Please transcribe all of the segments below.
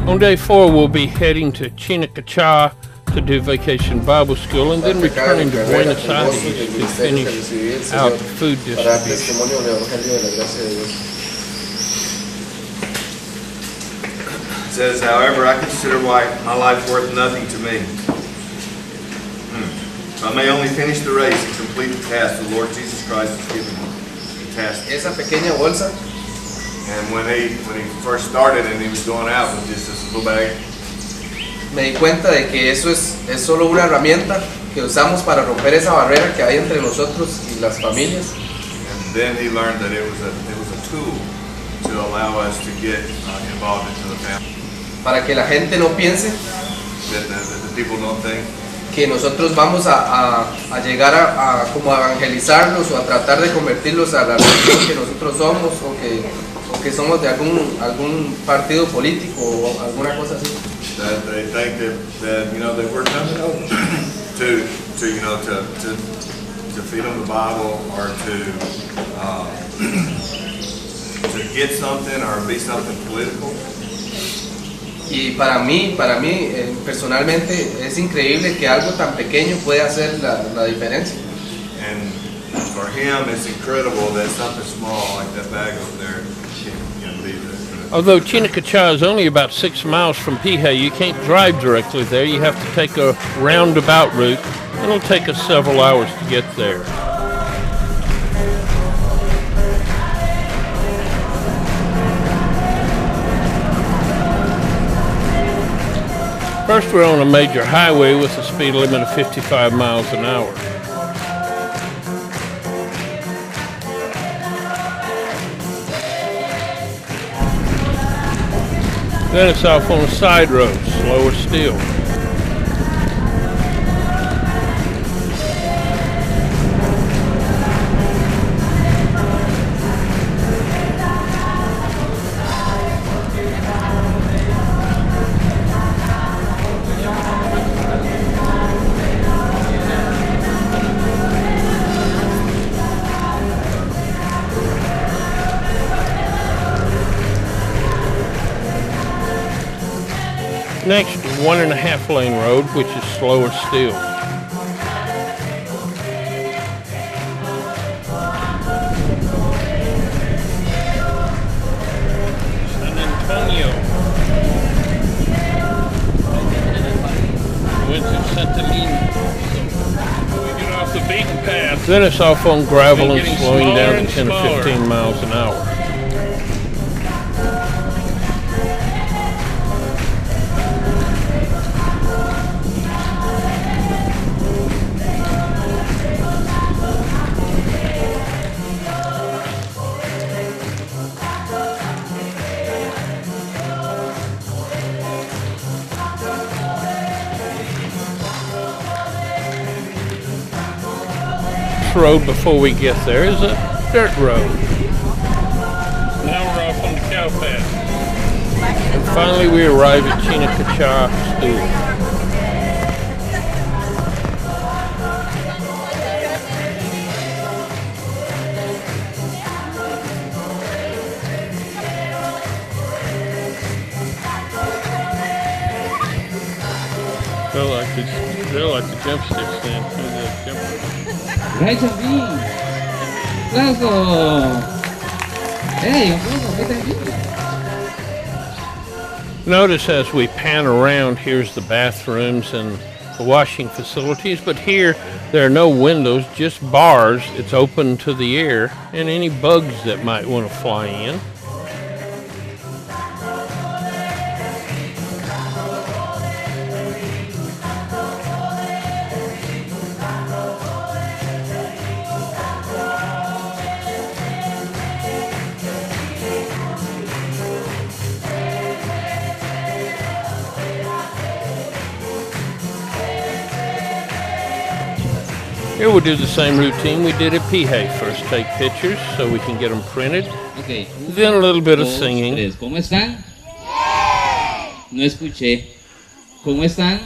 On day 4, we'll be heading to Chinacacha to do vacation Bible school and then returning to Buenos Aires to finish out food distribution. It says, however, I consider my life worth nothing to me. If I may only finish the race and complete the task the Lord Jesus Christ has given me. The task. Esa pequeña bolsa. And when he first started and he was going out with just this little bag, me di cuenta de que eso es solo una herramienta que usamos para romper esa barrera que hay entre nosotros y las familias. And then he learned that it was a tool to allow us to get involved into the family. Para que la gente no piense that the people don't think que nosotros vamos a llegar a como a evangelizarlos o a tratar de convertirlos a la religión que nosotros somos o que somos de algún partido político o alguna cosa así. That they think that that we're coming to feed them the Bible or to get something or be something political. Y para mí personalmente es increíble que algo tan pequeño puede hacer la diferencia. And for him, it's incredible that something small like that bag over there can be there. Although Chinacacha is only about 6 miles from Pihé, you can't drive directly there. You have to take a roundabout route. It'll take us several hours to get there. First, we're on a major highway with a speed limit of 55 miles an hour. Then it's off on a side road, slower still. Next, 1.5 lane road, which is slower still. San Antonio. Went to Santalina. We get off the beaten path. Then it's off on gravel and slowing down to 10 or 15 miles an hour. Road before we get there is a dirt road. Now we're off on the cow path. And finally we arrive at Chinacacha School. They're like the jump sticks stand through the jump. Right, Jamie. Aplauso. Hey, aplauso. ¿Qué tal? Notice as we pan around, here's the bathrooms and the washing facilities, but here there are no windows, just bars. It's open to the air and any bugs that might want to fly in. Here we'll do the same routine we did at Pihé. First take pictures so we can get them printed. Okay. Then a little bit of singing. ¿Cómo están? No escuché. ¿Cómo están?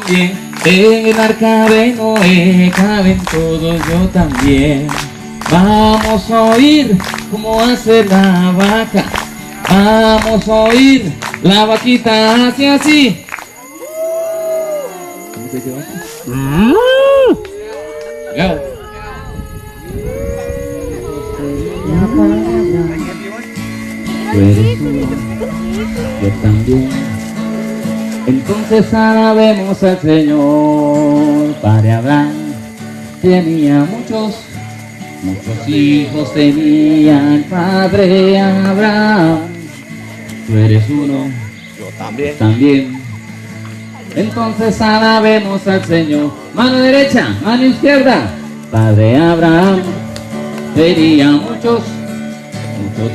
Bien. En el arca de Noé caben todos, yo también. Vamos a oír cómo hace la vaca. Vamos a oír, la vaquita hace así. ¿Cómo se dice vaca? Go. Tú eres uno, yo también. Entonces alabemos al Señor. Padre Abraham tenía muchos hijos tenía el Padre Abraham. Tú eres uno, Yo también. también. Entonces alabemos al Señor. Mano derecha, mano izquierda. Padre Abraham tenía muchos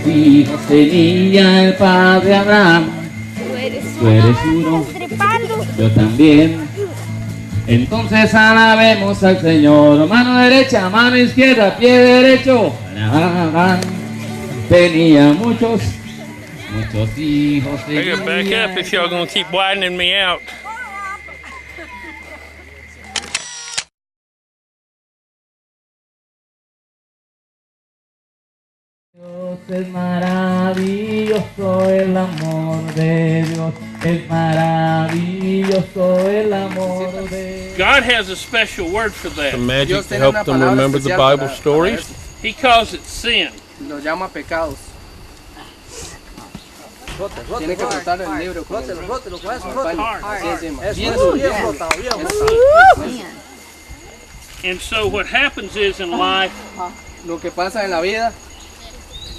hijos tenía el Padre Abraham. Tú eres uno, yo también. Entonces alabemos al Señor. Mano derecha, mano izquierda, pie derecho. Abraham tenía muchos hijos I gotta back up if y'all gonna keep widening me out. Dios es maravilloso, el amor de Dios es maravilloso, el amor de Dios. God has a special word for The that. magic Dios to tiene help una them palabra remember the especial Bible para stories. eso. He calls it sin. Lo llama pecados. Tiene que frotar el libro con el paño. Así encima. Bien duro. And so what happens is in life, Lo que pasa en la vida,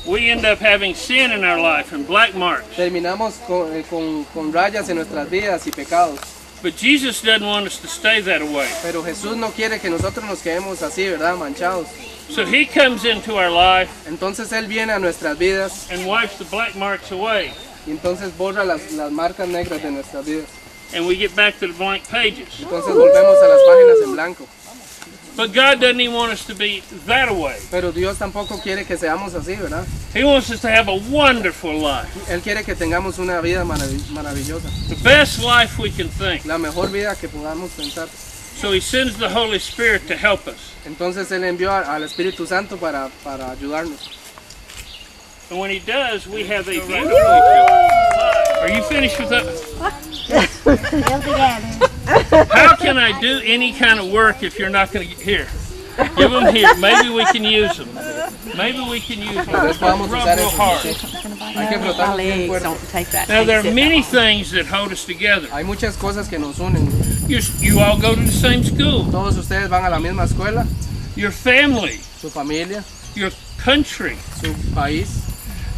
we end up having sin in our life and black marks. terminamos con rayas en nuestras vidas y pecados. But Jesus doesn't want us to stay that way. Pero Jesús no quiere que nosotros nos quedemos así, ¿verdad? Manchados. So he comes into our life Entonces Él viene a nuestras vidas and wipes the black marks away. y entonces borra las marcas negras de nuestras vidas. And we get back to the blank pages. Entonces volvemos a las páginas en blanco. But God doesn't even want us to be that way. Pero Dios tampoco quiere que seamos así, ¿verdad? He wants us to have a wonderful life. Él quiere que tengamos una vida maravillosa. The best life we can think. La mejor vida que podamos pensar. So he sends the Holy Spirit to help us. Entonces Él envió al Espíritu Santo para ayudarnos. And when he does, we have a beautiful life. Are you finished with that? How can I do any kind of work if you're not going to get here? Give them here. Maybe we can use them. Maybe we can use them. Entonces podamos Rub usar real eso. hard. Sí. Hay que frotarnos bien fuerte. Now there are many things that hold us together. Hay muchas cosas que nos unen. You all go to the same school. Todos ustedes van a la misma escuela, Your family, su familia, your country. su país.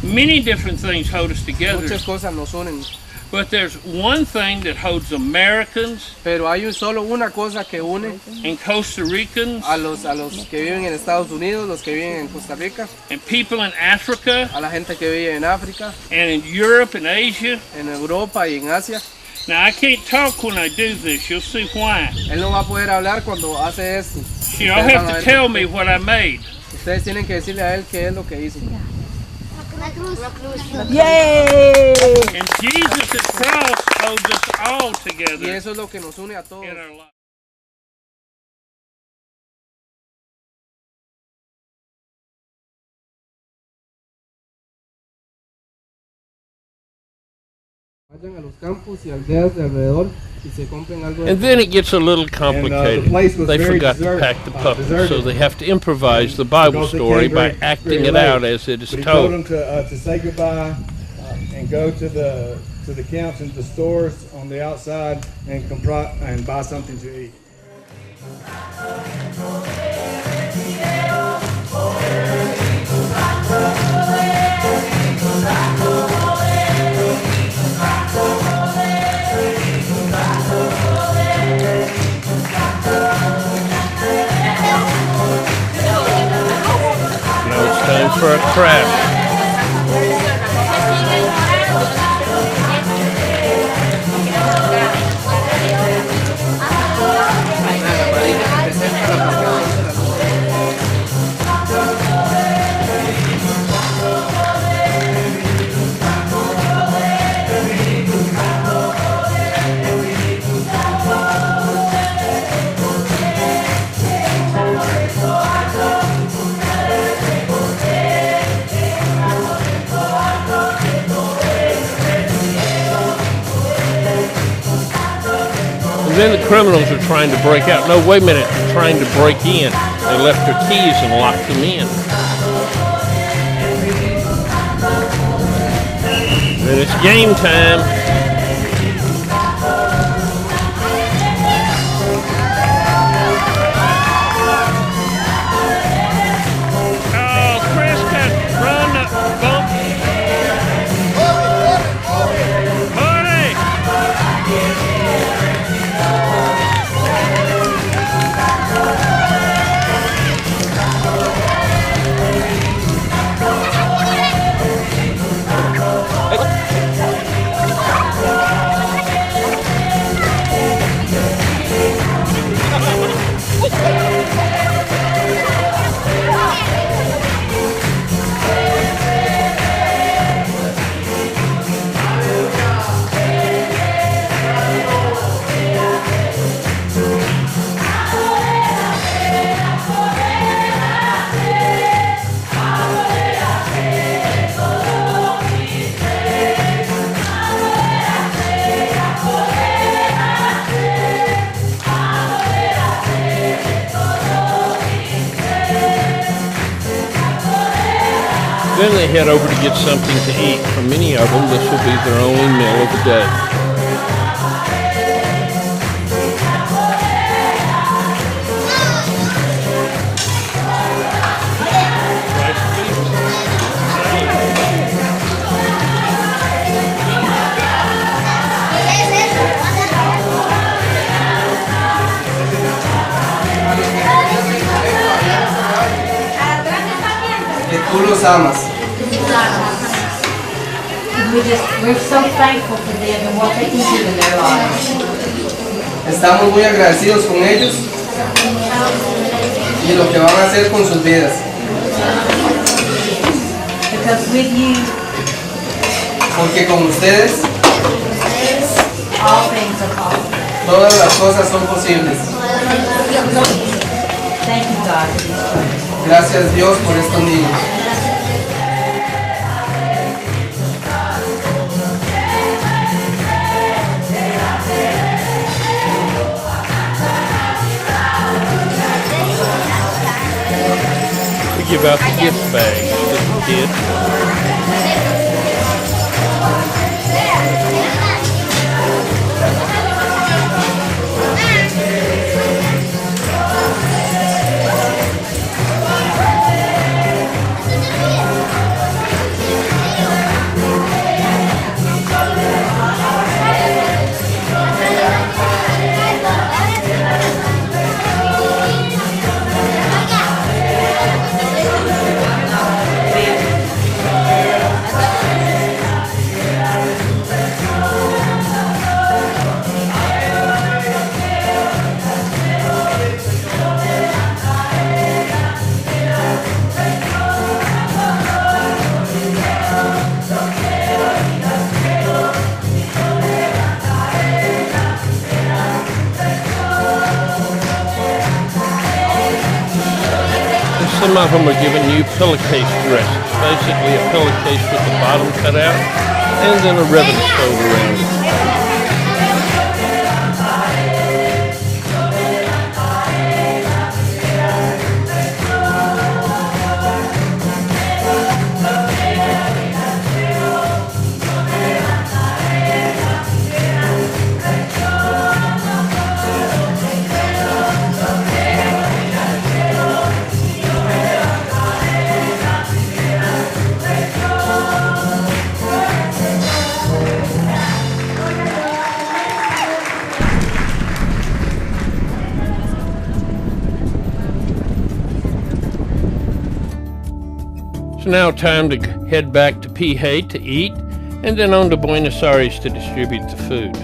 Many different things hold us together. Muchas cosas nos unen. But there's one thing that holds Americans Pero hay solo una cosa que une and Costa Ricans a los que viven en Estados Unidos, los que viven en Costa Rica, and people in Africa a la gente que vive en África, and in Europe and Asia. en Europa y en Asia. Now I can't talk when I do this. You'll see why. Él no va a poder hablar cuando hace esto. You all Ustedes van have a to ver tell por me qué. what I made. Ustedes tienen que decirle a él qué es lo que hizo. And Jesus at cross holds us all Y together eso es lo que nos une a todos. in our life. Vayan a los campos y aldeas de alrededor y se compren algo de And then it gets a little complicated. place was They very forgot to deserted, pack the puppet, so deserted. they have to improvise the Bible Because they story came by very- acting very it late. out as it is But he told told. them to say goodbye and go to the camps and the stores on the outside and buy something to eat. Now it's time for a crash. Then the criminals are trying to break out. No, wait a minute, they're trying to break in. They left their keys and locked them in. Then it's game time. Then they head over to get something to eat. For many of them, this will be their only meal of the day. Que tú los amas. We're so thankful for them and what they can do in their lives. Estamos muy agradecidos con ellos y lo que van a hacer con sus vidas. Because with you, Porque con ustedes all things are possible. todas las cosas son posibles. Thank you, God, for these children. Gracias Dios por estos niños. We give out the gift bags to the kids. Some of them are given new pillowcase dresses, basically a pillowcase with the bottom cut out and then a ribbon sewed around it. Now time to head back to Pijay to eat, and then on to Buenos Aires to distribute the food.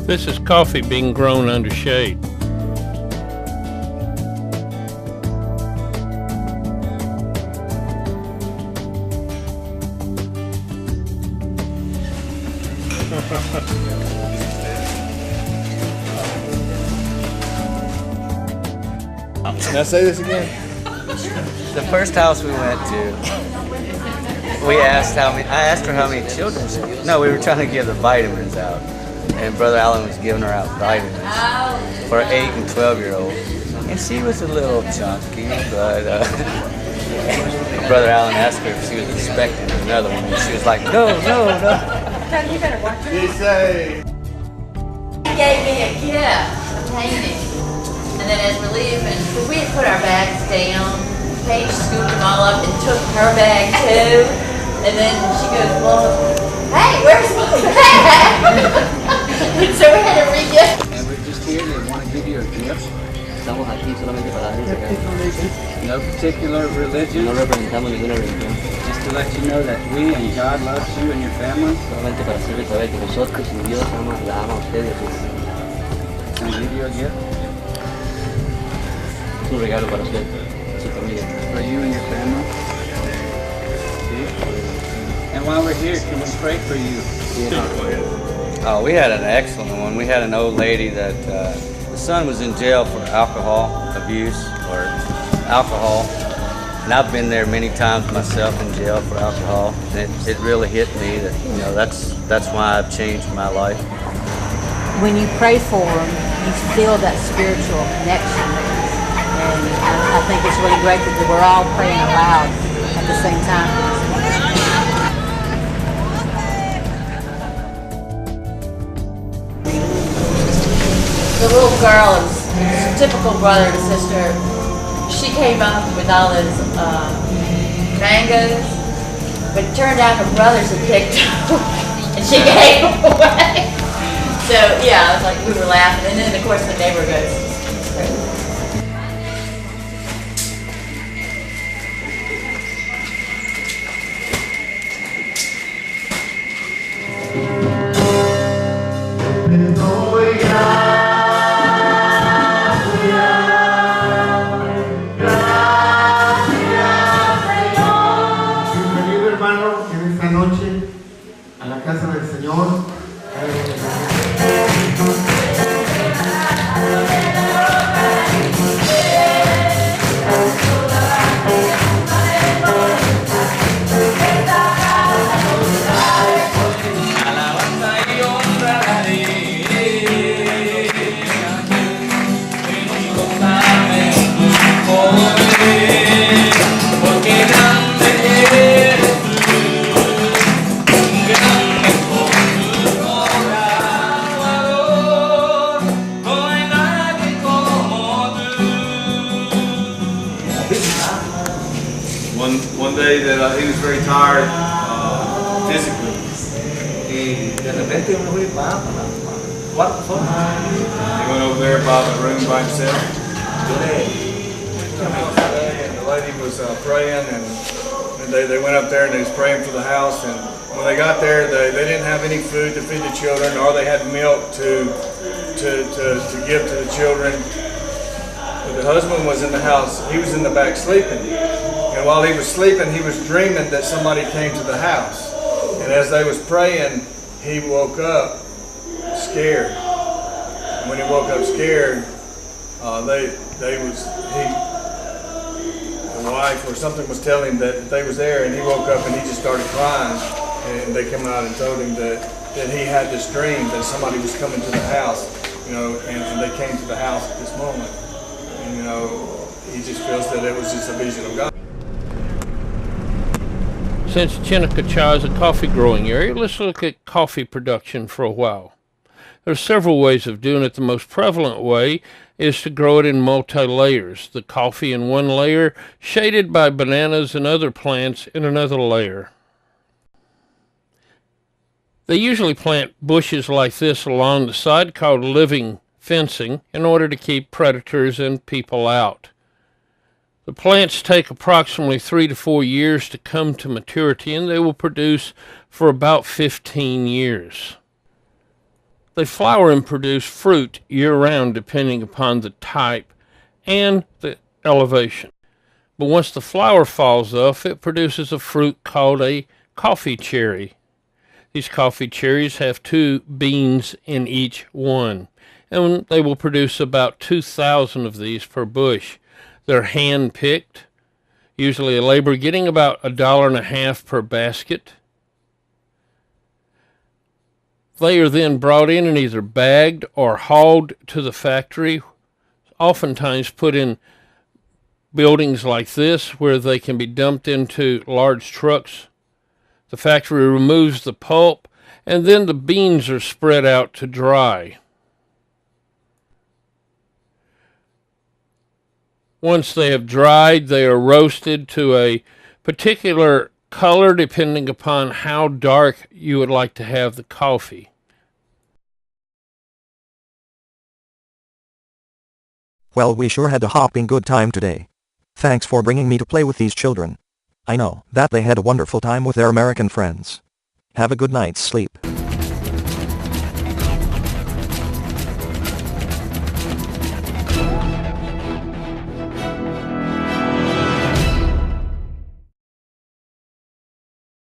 This is coffee being grown under shade. Now say this again. The first house we went to, we asked how many. I asked her how many children she had. No, we were trying to give the vitamins out, and Brother Allen was giving her out vitamins for an 8 and 12-year-old, and she was a little chunky. But Brother Allen asked her if she was expecting another one, and she was like, "No, no, no." You better watch it. He say. He gave me a gift, a painting. And then as we're leaving, because we had put our bags down, Paige scooped them all up and took her bag too. And then she goes, well, hey, where's my bag? So we had to re-gift. And we're just here to want to give you a gift. Estamos aquí solamente para darles no particular religion. No representamos ninguna religión. Just to let you know that we and God loves you and your family. Solamente para hacerles saber que nosotros y Dios la ama a ustedes. Can I give you a gift? Es un regalo para usted, su familia. For you and your family. And while we're here, can we pray for you? Oh, we had an excellent one. We had an old lady that the son was in jail for alcohol abuse or alcohol. And I've been there many times myself in jail for alcohol. And it really hit me that, you know, that's why I've changed my life. When you pray for them, you feel that spiritual connection. And I think it's really great that we're all praying aloud at the same time. The little girl is typical brother and sister. She came up with all those mangoes, but it turned out her brothers had picked them and she gave them away. So yeah, it was like we were laughing, and then of course the neighbor goes, "It's crazy." Bienvenido, hermano, en esta noche a la casa del Señor. One day that he was very tired physically. Y de repente yo me fui para cuarto solo. He went over there by the room by himself. And the lady was praying, and they went up there and they was praying for the house. And when they got there, they didn't have any food to feed the children, or they had milk to give to the children. But the husband was in the house. He was in the back sleeping. And while he was sleeping, he was dreaming that somebody came to the house. And as they was praying, he woke up scared. And when he woke up scared, the wife or something was telling him that they was there, and he woke up and he just started crying. And they came out and told him that he had this dream that somebody was coming to the house, you know, and they came to the house at this moment. And, you know, he just feels that it was just a vision of God. Since Chiniquacha is a coffee growing area, let's look at coffee production for a while. There are several ways of doing it. The most prevalent way is to grow it in multi-layers. The coffee in one layer, shaded by bananas and other plants in another layer. They usually plant bushes like this along the side called living fencing in order to keep predators and people out. The plants take approximately 3 to 4 years to come to maturity, and they will produce for about 15 years. They flower and produce fruit year-round depending upon the type and the elevation. But once the flower falls off, it produces a fruit called a coffee cherry. These coffee cherries have 2 beans in each one, and they will produce about 2,000 of these per bush. They're hand-picked, usually a laborer getting about $1.50 per basket. They are then brought in and either bagged or hauled to the factory, oftentimes put in buildings like this where they can be dumped into large trucks. The factory removes the pulp, and then the beans are spread out to dry. Once they have dried, they are roasted to a particular color depending upon how dark you would like to have the coffee. Well, we sure had a hopping good time today. Thanks for bringing me to play with these children. I know that they had a wonderful time with their American friends. Have a good night's sleep.